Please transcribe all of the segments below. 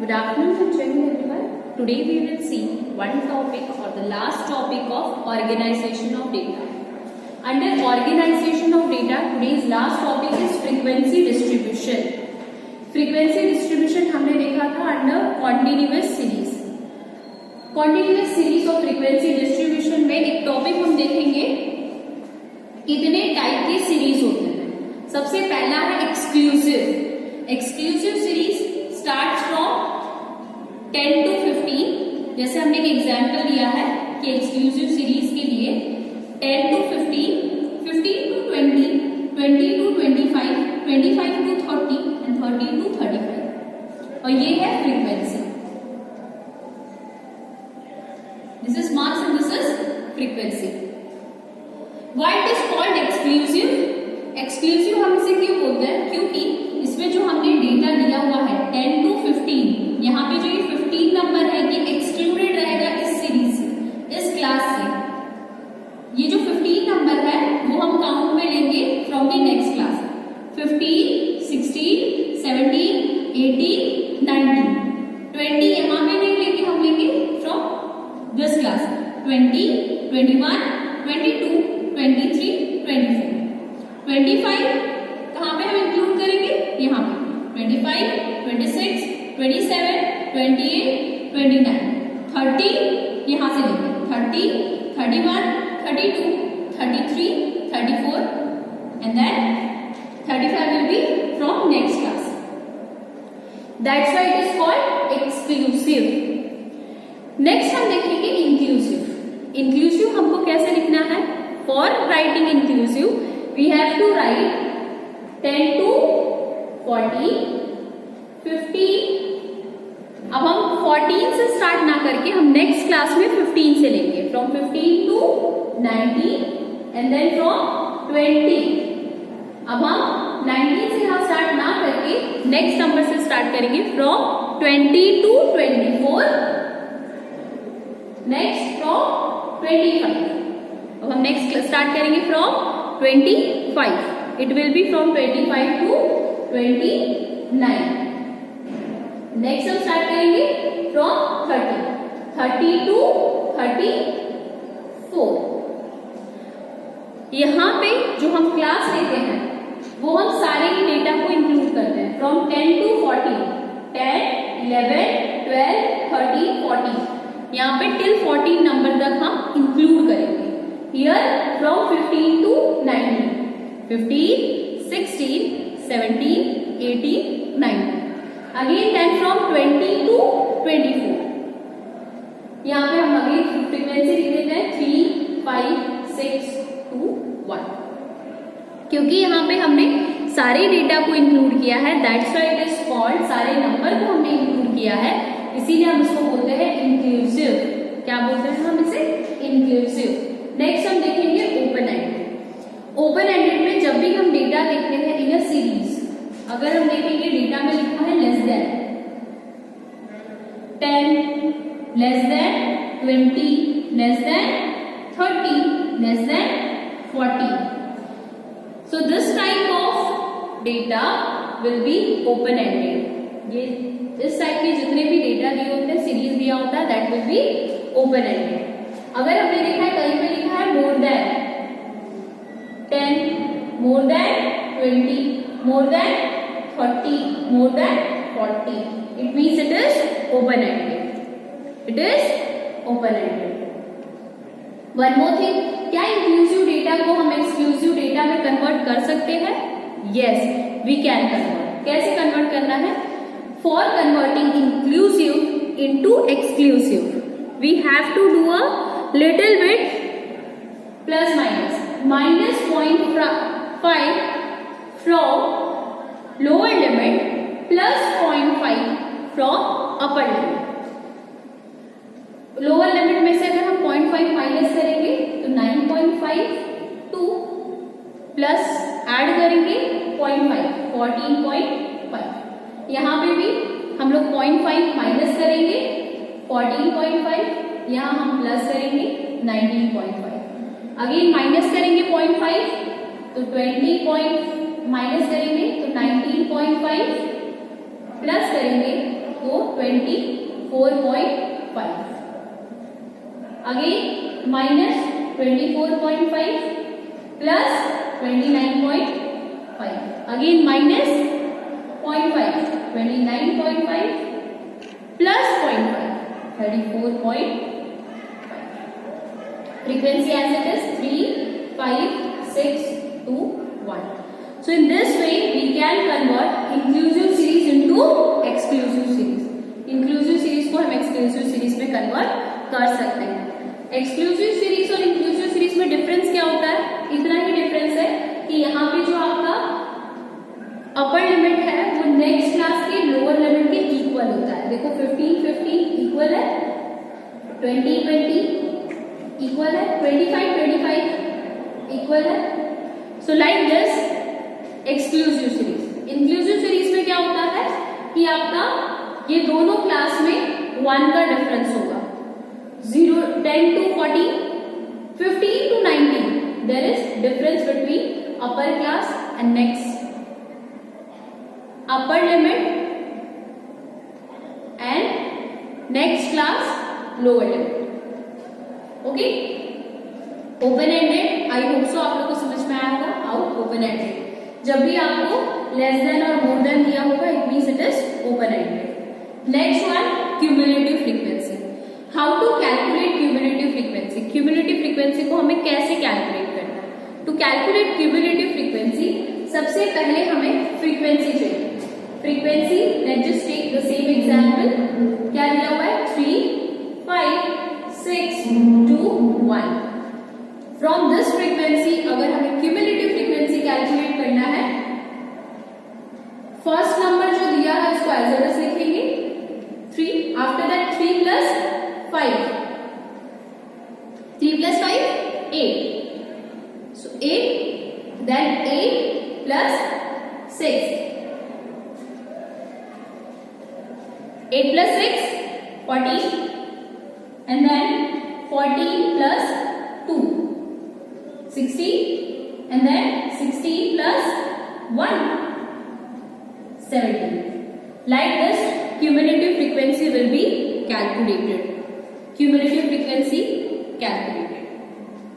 Good afternoon and children everyone. Today we will see one topic or the last topic of organization of data. Under organization of data, today's last topic is frequency distribution. Frequency distribution हमने देखा था under continuous series. Continuous series of frequency distribution में एक topic हम देखेंगे, कितने type के series होते हैं. सबसे पहला है exclusive. Exclusive series start from 10 to 15. जैसे हमने एक एग्जाम्पल लिया है कि एक्सक्लूसिव सीरीज के लिए 10 to 15, 15 to 20, 20 to 25, 25 to 30 and 30 to 35. और ये है frequency. This is marks and this is frequency. Why it is called exclusive? Exclusive हम इसे क्यों बोलते हैं? क्योंकि इसमें जो हमने डेटा दिया हुआ है 10 to 15, यहाँ पे जो ये 15 नंबर है ये एक्सक्लूडेड रहेगा इस सीरीज से, इस क्लास से. ये जो 15 नंबर है वो हम काउंट में लेंगे फ्रॉम द नेक्स्ट क्लास. 15, 16, 17, 18, 19, 20 यहाँ पे नहीं लेंगे, हम लेंगे फ्रॉम दिस क्लास. 20, 21, 22, 23, 24, 25 कहाँ पे हम इंक्लूड करेंगे? यहाँ पे 25, 26, 27, 28, 29, 30 यहाँ से लेंगे. 30, 31, 32, 33, 34 and then 35 will be from next class. That's why it is called exclusive. Next हम देखेंगे inclusive. Inclusive हमको कैसे लिखना है? For writing inclusive, we have to write 10 to 40, 15. अब हम 14 से स्टार्ट ना करके हम नेक्स्ट क्लास में 15 से लेंगे. From 15 to 19 and then from 20. अब हम 19 से यहाँ स्टार्ट ना करके नेक्स्ट नंबर से स्टार्ट करेंगे फ्रॉम 20 टू 24, नेक्स्ट फ्रॉम 25. अब हम नेक्स्ट स्टार्ट करेंगे from 25. It will be from 25 to 29. Next हम स्टार्ट करेंगे from 30, 30 to 34. यहाँ पे जो हम क्लास लेते हैं वो हम सारे ही डेटा को इंक्लूड करते हैं. From 10 to 40, 10, 11, 12, 13, 14. यहाँ पे टिल 14 नंबर तक हम इंक्लूड करेंगे. Here from 15 to 19, 15, 16, 17, 18, 19. Again then from 20 to 24. यहाँ पे हम अगली फ्रीक्वेंसी लिख देते हैं 3, 5, 6, 2, 1. क्योंकि यहाँ पे हमने सारे डेटा को इंक्लूड किया है, that's why it is called, सारे नंबर को हमने इंक्लूड किया है, इसीलिए हम इसको बोलते हैं इंक्लूसिव. क्या बोलते हैं हम इसे? इंक्लूसिव. नेक्स्ट हम देखेंगे ओपन एंडेड. ओपन एंडेड में जब भी हम डेटा देखते हैं इन अ सीरीज, अगर हम देखेंगे डेटा में लिखा है less than 10, less than 20, less than 30, less than 40. So this type of data will be open ended. ये इस टाइप के जितने भी डेटा दिए होते हैं, सीरीज दिया होता है, that will be open ended. अगर हमने देखा है कहीं पे लिखा है more than 10, more than 20, more than 30, more than 40, it means it is open ended. It is open ended. One more thing, क्या इंक्लूसिव डेटा को हम एक्सक्लूसिव डेटा में कन्वर्ट कर सकते हैं? Yes, we can convert. कैसे कन्वर्ट करना है? For converting inclusive into exclusive we have to do a little bit plus minus. Minus 0.5 from lower limit plus 0.5 from upper limit. Lower limit में से अगर हम 0.5 माइनस करेंगे तो 9.5 2 प्लस ऐड करेंगे 0.5 14.5. यहाँ पे भी हम लोग 0.5 माइनस करेंगे 14.5, यहाँ हम प्लस करेंगे 19.5. अगेन माइनस करेंगे 0.5 तो 20 माइनस करेंगे तो 19.5, प्लस करेंगे तो वो 24.5, again minus 24.5 plus 29.5, again minus 0.5, 29.5 plus 0.5, 34.5. Frequency as it is 3, 5, 6, 2, 1. So in this way we can convert inclusive series into exclusive series. Inclusive series को हम exclusive series में convert कर सकते हैं. Exclusive series और inclusive series में difference क्या होता है? इतना ही difference है कि यहाँ पे जो आपका upper limit है वो next class के lower limit के equal होता है. देखो 15 equal है, 20 equal है, 25 equal है. So like this exclusive series. Inclusive series में क्या होता है कि आपका ये दोनों क्लास में 1 का डिफरेंस होगा. 0, 10 to 40, 15 to 19. There is difference between upper class and next. Upper limit and next class lower limit. Okay? Open ended, I hope so आप लोगों को समझ में आया होगा. हाउ ओपन एंडेड, जब भी आपको लेस देन और मोर देन दिया होगा it means it is open ended. Next one, cumulative frequency. How to calculate cumulative frequency. Cumulative frequency को हमें कैसे कैलकुलेट करना है? टू कैलकुलेट क्यूमुलेटिव फ्रीक्वेंसी सबसे पहले हमें फ्रीक्वेंसी चाहिए. Frequency, let's just take the same example. क्या दिया हुआ है? 3, 5, 6, 2, 1. फ्रॉम दिस फ्रीक्वेंसी अगर हमें क्यूमुलेटिव फ्रीक्वेंसी कैलकुलेट करना है, फर्स्ट नंबर जो दिया है उसको एज इट इज लिखेंगे 3. After that 3 plus 5, 3 plus 5 8. So 8, then 8 plus 6, 8 plus 6, 14, and then 14 plus 2, 16, and then 16 plus 1, 17. Like this, cumulative frequency will be calculated. Cumulative frequency calculated.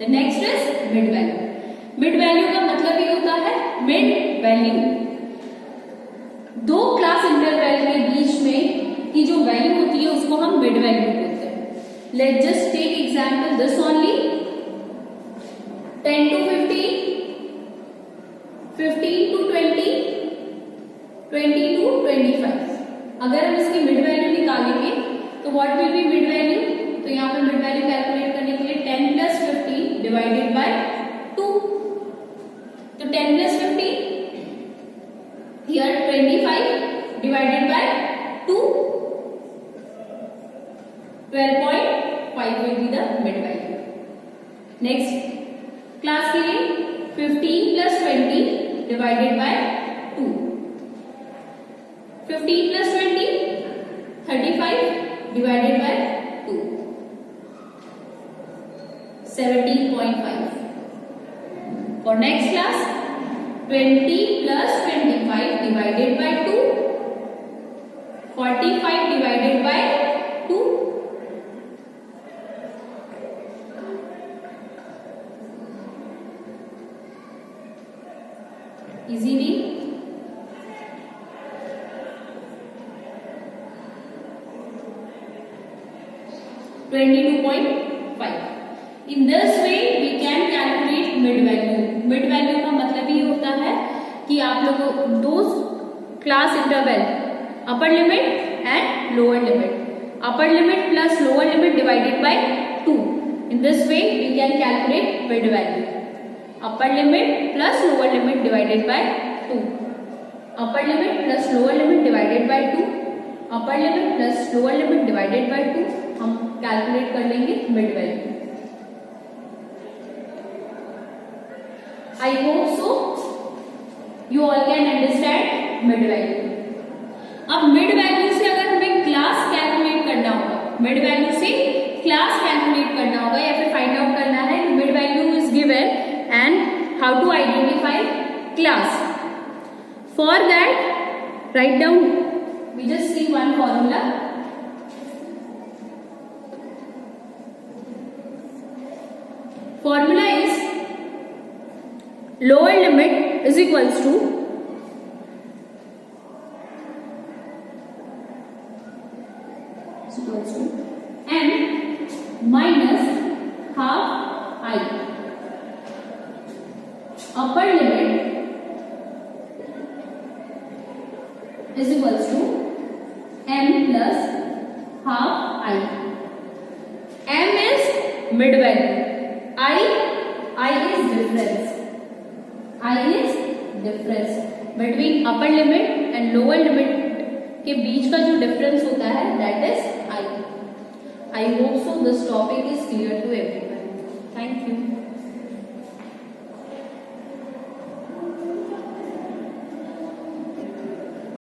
The next is mid value. Mid value का मतलब ये होता है mid value. दो class interval के बीच में की जो वैल्यू होती है उसको हम मिड वैल्यू बोलते हैं. Let's just take example this only. 10 to 15, 15 to 20, 20 to 25. अगर हम इसकी मिड वैल्यू निकालेंगे तो what will be mid value? तो यहाँ पे मिड वैल्यू कैलकुलेट करने के लिए 10 plus 15 डिवाइडेड बाय 2. तो 10 plus 15 here 25 divided by 2, 12.5 will be the mid value. Next class के लिए 15 plus 20 divided by 2. 15 plus 20 35 divided by 2, 17.5. For next class 20 plus 25 divided by 2, 45 divided by 2, easily 22.5. In this way we can calculate mid value. Mid value का मतलब ये होता है कि आप लोगों दो class interval upper limit and lower limit, upper limit plus lower limit divided by 2. In this way we can calculate mid value. Upper limit plus lower limit divided by 2. Upper limit plus lower limit divided by 2. Upper limit plus lower limit divided by 2. हम calculate कर लेंगे mid value. I hope so you all can understand mid value. अब mid value से अगर हमें class calculate करना होगा, mid value से क्लास कैलकुलेट करना होगा या फिर फाइंड आउट करना है mid value is given and how to identify class. For that write down We just see one formula. Formula is lower limit is equals to m minus half I. Upper limit is equals to m plus half I. M is mid value. I is difference. I is difference between upper limit and lower limit के बीच का जो difference होता है that is I. I hope so this topic is clear to everyone. Thank you.